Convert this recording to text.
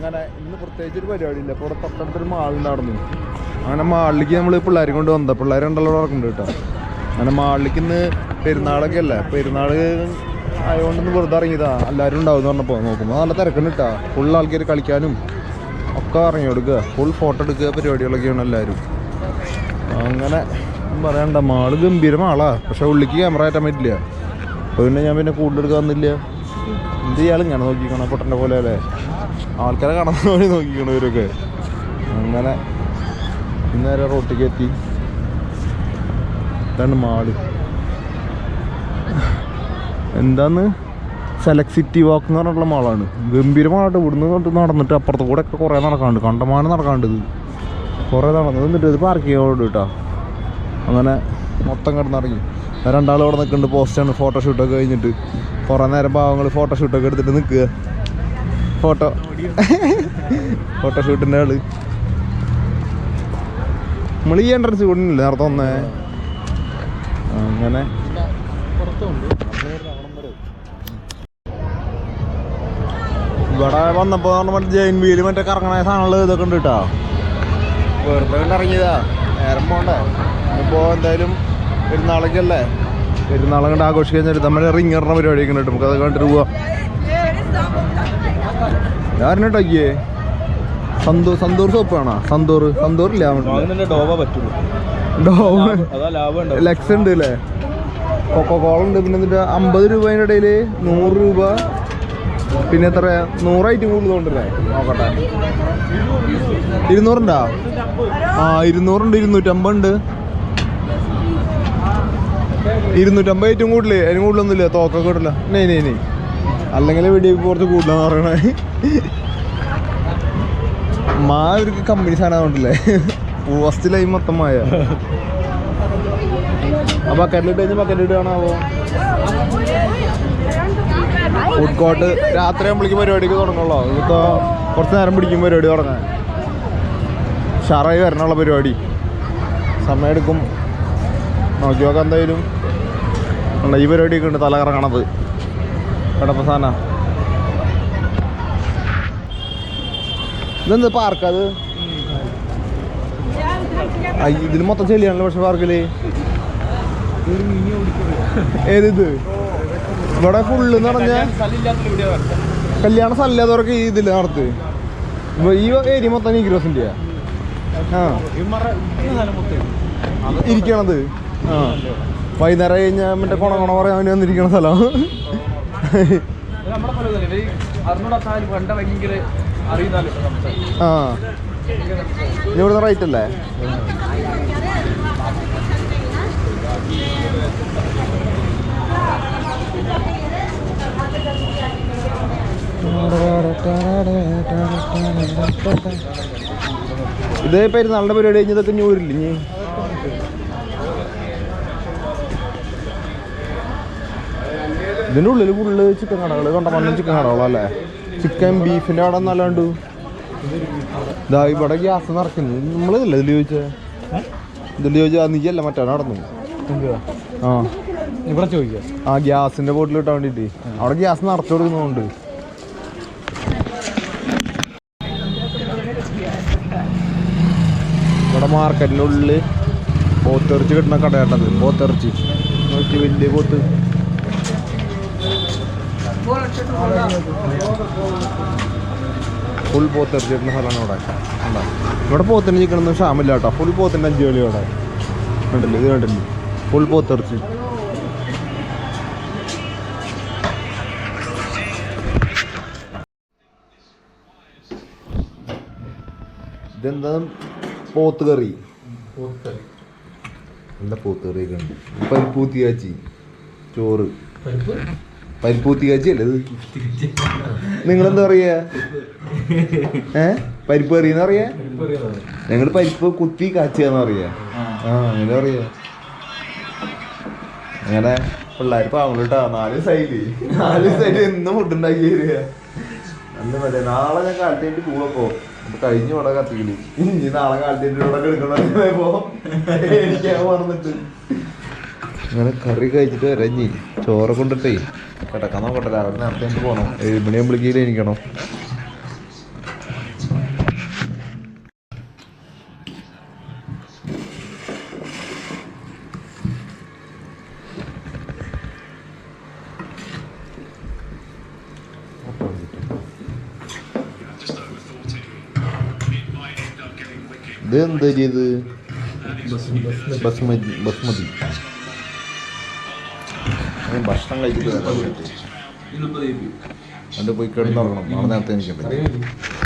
അങ്ങനെ ഇന്ന് പ്രത്യേകിച്ചൊരു പരിപാടിയില്ല. ഇപ്പോൾ ഇവിടെ തൊട്ടടുത്തൊരു മാളുണ്ടായിരുന്നു. അങ്ങനെ മാളിലേക്ക് നമ്മൾ പിള്ളേരെ കൊണ്ട് വന്നത്. പിള്ളേർ രണ്ടല്ലോ നടക്കുന്നുണ്ട് കേട്ടോ. അങ്ങനെ മാളിലേക്ക് ഇന്ന് പെരുന്നാളൊക്കെ അല്ലേ, പെരുന്നാൾ ആയതുകൊണ്ടൊന്ന് വെറുതെ ഇറങ്ങിയതാ. എല്ലാവരും ഉണ്ടാവും എന്ന് പറഞ്ഞപ്പോൾ നോക്കുമ്പോൾ നല്ല തിരക്കുണ്ട് കേട്ടോ. ഫുൾ ആൾക്കാർ കളിക്കാനും ഒക്കെ ഇറങ്ങി കൊടുക്കുക, ഫുൾ ഫോട്ടോ എടുക്കുക പരിപാടികളൊക്കെയാണ് എല്ലാവരും. അങ്ങനെ പറയണ്ട, മാള് ഗംഭീര മാളാ. പക്ഷെ ഉള്ളിക്ക് ക്യാമറ കയറ്റാൻ പറ്റില്ല. അപ്പോൾ പിന്നെ ഞാൻ പിന്നെ കൂടുതലെടുക്കാൻ വന്നില്ല. എന്ത് ചെയ്യാലും ഇങ്ങനെ നോക്കിക്കണം പൊട്ടൻ്റെ പോലെ അല്ലേ, ആൾക്കാരെ കാണാൻ വേണ്ടി നോക്കിക്കണം ഇവരൊക്കെ. അങ്ങനെ ഇന്നേരെ റോട്ടിലേക്ക് എത്തി. ഇതാണ് മാള്. എന്താന്ന് സെലക്ട് സിറ്റി വാക്ക് എന്ന് പറഞ്ഞിട്ടുള്ള മാളാണ്. ഗംഭീര മാളായിട്ട് ഇവിടുന്ന് തൊട്ട് നടന്നിട്ട് അപ്പുറത്ത് കൂടെ ഒക്കെ കുറേ നടക്കാണ്ട്, കണ്ടമാനം നടക്കാണ്ടത് കുറേ നടന്നത്. എന്നിട്ട് ഇത് പാർക്ക് ചെയ്യാൻ കേട്ടോ. അങ്ങനെ മൊത്തം കിടന്നിറങ്ങി. രണ്ടാളും അവിടെ നിൽക്കുന്നുണ്ട്. പോസ്റ്റാണ്, ഫോട്ടോഷൂട്ടൊക്കെ കഴിഞ്ഞിട്ട് കുറേ നേരം പാവങ്ങൾ ഫോട്ടോഷൂട്ടൊക്കെ എടുത്തിട്ട് നിൽക്കുക. ഫോട്ടോഷൂട്ടിൻ്റെ ആള്. നമ്മൾ ഈ എൻട്രൻസ് കൂടില്ല നേരത്തെ വന്നേ. അങ്ങനെ ഇവിടെ വന്നപ്പോൾ മറ്റേ ജെയിൻ വീല് മറ്റേ കറങ്ങണ സാധനങ്ങൾ ഇതൊക്കെ ഉണ്ട് കേട്ടോ. വെറുതെ ഇറങ്ങിയതാ, നേരം പോണ്ടേ. ഇപ്പോൾ എന്തായാലും പെരുന്നാളൊക്കെ അല്ലേ, പെരുന്നാളെ കണ്ട് ആഘോഷിക്കാൻ വെച്ചാൽ നമ്മുടെ റിങ്ങിറണ പരിപാടിയൊക്കെ ഉണ്ട്. നമുക്ക് അത് കണ്ടിട്ട് പോവാം. ഞാറിനോട്ടയ്യേ സന്തൂർ സോപ്പ് വേണോ? സന്തൂറില്ല, ലെക്സ് ഉണ്ട് അല്ലേ, കൊക്കോകോള ഉണ്ട്. പിന്നെ എന്നിട്ട് 50 രൂപേൻ്റെ ഇടയിൽ 100 രൂപ, പിന്നെ എത്ര 100 ഐറ്റം കൂടുതലുണ്ടല്ലേ. നോക്കട്ടെ, 200 ഉണ്ടോ? 200 ഉണ്ട്, 250 ഉണ്ട്, 250 ഐറ്റം കൂടുതൽ. അതിന് കൂടുതലൊന്നുമില്ല, തോക്കൊക്കെ ഇടില്ല. നെയ് അല്ലെങ്കിൽ വീഡിയോ കുറച്ച് കൂടുതലെന്ന് പറയണേ. ഇവർക്ക് കമ്പനി സാധനം കൊണ്ടല്ലേ ഫസ്റ്റിലായി മൊത്തം മായ. ആ ബക്കറ്റിലിട്ട് കഴിഞ്ഞാൽ ബക്കറ്റിലിട്ടാണാവോ. ഫുഡ് കോർട്ട് രാത്രി ആകുമ്പോഴേക്കും പരിപാടിക്ക് തുടങ്ങുള്ളൂ. ഇപ്പോൾ കുറച്ച് നേരം പിടിക്കും പരിപാടി തുടങ്ങാൻ. ഷറായി വരണുള്ള പരിപാടി സമയം എടുക്കും. നോക്കി നോക്കാം. എന്തായാലും ഈ പരിപാടിയൊക്കെ ഉണ്ട്, തല കറങ്ങണത് കടപ്പ സാധന. ഇതെന്ത് പാർക്കത്? ഇതിന് മൊത്തം ചെല്ലിയാണല്ലോ. പക്ഷെ പാർക്കില് ഏതിത് ഇവിടെ ഫുള്ള് പറഞ്ഞ കല്യാണ സ്ഥലമില്ലാത്തവർക്ക് ഇതില്ല നടത്ത്. ഈ ഏരിയ മൊത്തം നീഗ്രോസിൻ്റെ ഇരിക്കണത്. വൈകുന്നേരം കഴിഞ്ഞാൽ മറ്റേ കൊണ പറയാൻ വേണ്ടി വന്നിരിക്കണ സ്ഥലം. ഇവിടുന്ന് റൈറ്റ് അല്ലേ? ഇത് പെരുന്നാളിന്റെ പരിപാടി കഴിഞ്ഞതൊക്കെ ഞൂരില്ല. ഇനി ഇതിൻ്റെ ഉള്ളിൽ ഫുള്ള് ചിക്കൻ കടകൾ, കണ്ടമാനം ചിക്കൻ കടകളല്ലേ. ചിക്കൻ ബീഫിൻ്റെ അവിടെ നല്ലാണ്ട്. ഇതാ ഇവിടെ ഗ്യാസ് നിറക്കുന്നു. നമ്മളിതല്ല ഇതിൽ ചോദിച്ചാൽ നീയല്ല മറ്റേ നടന്നു. ഇവിടെ ചോദിക്കുക. ഗ്യാസിന്റെ ബോട്ടിൽ ഇട്ടാൻ വേണ്ടിട്ട് അവിടെ ഗ്യാസ് നിറച്ചു കൊടുക്കുന്നുണ്ട്. ഇവിടെ മാർക്കറ്റിൻ്റെ ഉള്ളിൽ പോത്തിറച്ചി കിട്ടുന്ന കടയാട്ടത്. പോത്തിറച്ചി നോക്കി, വലിയ പോത്ത്. ഫുൾ പോത്തിറച്ചി കിട്ടുന്ന സ്ഥലമാണ് ഇവിടെ. കണ്ടോ, ഇവിടെ പോത്തിന് ചിക്കനൊന്നും ക്ഷാമില്ല കേട്ടോ. ഫുൾ പോത്തിൻ്റെ 5 കളി ഇവിടെ കണ്ടില്ലേ. ഇത് കണ്ടില്ലേ, ഫുൾ പോത്തിറച്ചി. ഇതെന്താ? പോത്ത് കറി. എന്താ പോത്ത് കറി ഒക്കെ ഉണ്ട്. പരിപ്പൂത്തി കാച്ചി ചോറ്. പരിപ്പൂത്തി കാച്ചി അല്ലേ ഇത്? നിങ്ങളെന്താ പറയാ? പരിപ്പ് കറിന്ന് പറയാ? ഞങ്ങള് പരിപ്പ് കുത്തി കാച്ചിയാന്ന് പറയാ. അങ്ങനെ പറയാ. അങ്ങനെ പിള്ളേർ പാവങ്ങളിട്ടാ. 4 സൈഡ് എന്നും ഫുഡ് ഉണ്ടാക്കി തരിക. അന്ന് മറ്റേ നാളെ ഞാൻ കാലത്തേക്ക് കൂടെപ്പോ കഴിഞ്ഞ ഇവിടെ കത്തിക്കല്. ഇനി നാളെ കാലത്തേക്ക് ഇവിടെ എടുക്കണോ എനിക്ക് പറഞ്ഞിട്ട്. അങ്ങനെ കറി കഴിച്ചിട്ട് വരഞ്ഞി ചോറ് കൊണ്ടിട്ടേ കിടക്കാൻ നോക്കട്ടെ. രാവിലെ നേരത്തെ പോകണം. 7 മണിയാകുമ്പോഴേക്കും എണീക്കണം. ഇത് എന്താ ചെയ്ത് ബസ്മതി ഭക്ഷണം കഴിച്ചിട്ട് എന്നിട്ട് പോയി കിടന്നുറങ്ങണം നാളെ നേരത്തെ എനിക്കുണ്ട്